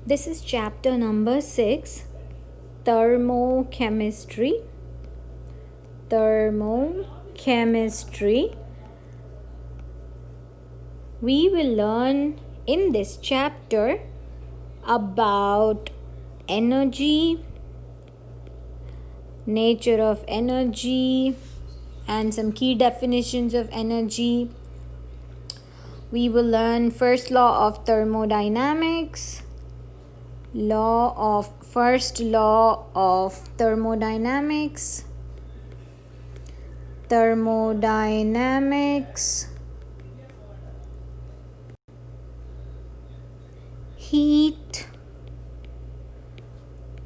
This is chapter number 6, Thermochemistry. Thermochemistry. We will learn in this chapter about energy, nature of energy, and some key definitions of energy. We will learn first law of thermodynamics, first law of thermodynamics, heat,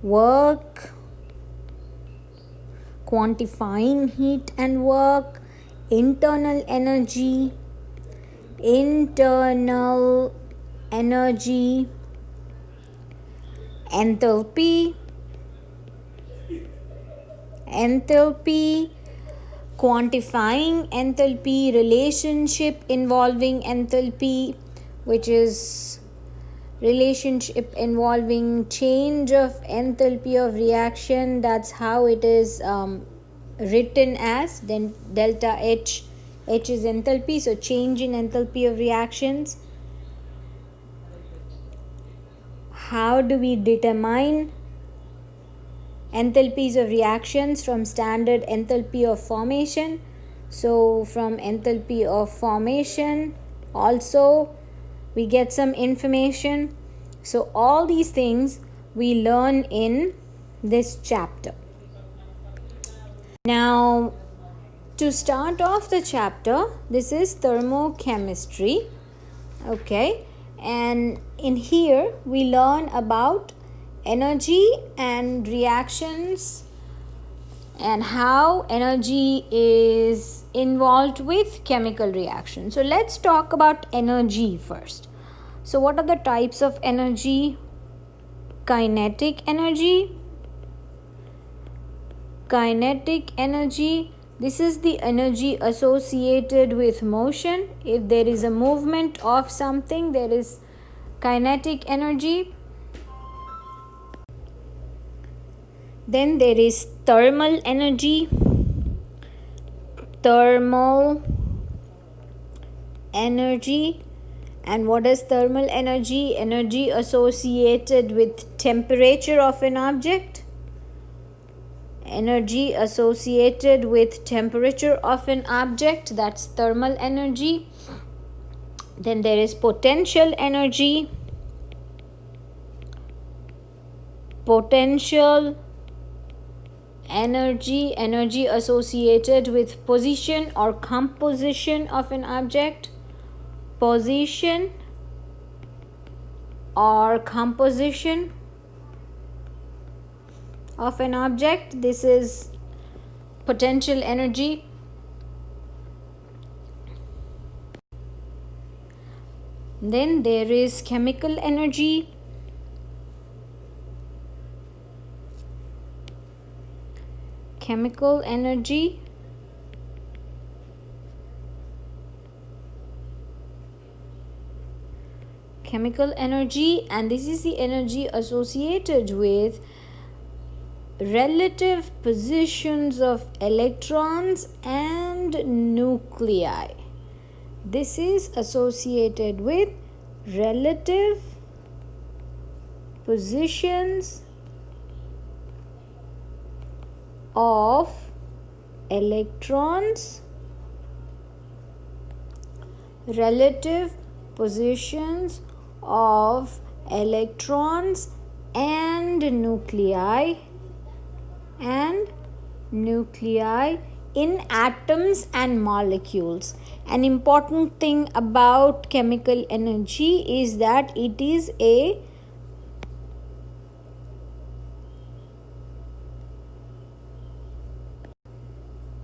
work, quantifying heat and work, internal energy, enthalpy, quantifying enthalpy, relationship involving enthalpy, which is relationship involving change of enthalpy of reaction. That's how it is written as. Then delta H is enthalpy, so change in enthalpy of reactions. How do we determine enthalpies of reactions? From standard enthalpy of formation. So from enthalpy of formation also we get some information. So all these things we learn in this chapter. Now, to start off the chapter, this is thermochemistry. Okay, and in here we learn about energy and reactions and how energy is involved with chemical reaction. So let's talk about energy first. So what are the types of energy? Kinetic energy. This is the energy associated with motion. If there is a movement of something, there is kinetic energy. Then there is thermal energy. And what is thermal energy? Energy associated with temperature of an object. That's thermal energy. Then there is potential energy. Energy associated with position or composition of an object. This is potential energy. Then there is chemical energy. Chemical energy and this is the energy associated with relative positions of electrons and nuclei. This is associated with relative positions of electrons, and nuclei in atoms and molecules. An important thing about chemical energy is that it is a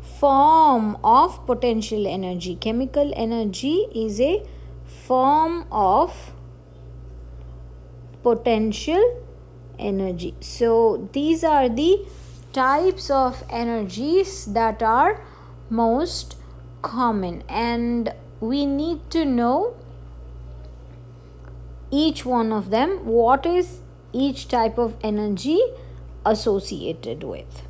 form of potential energy. Chemical energy is a form of potential energy. So these are the types of energies that are most common, and we need to know each one of them. What is each type of energy associated with.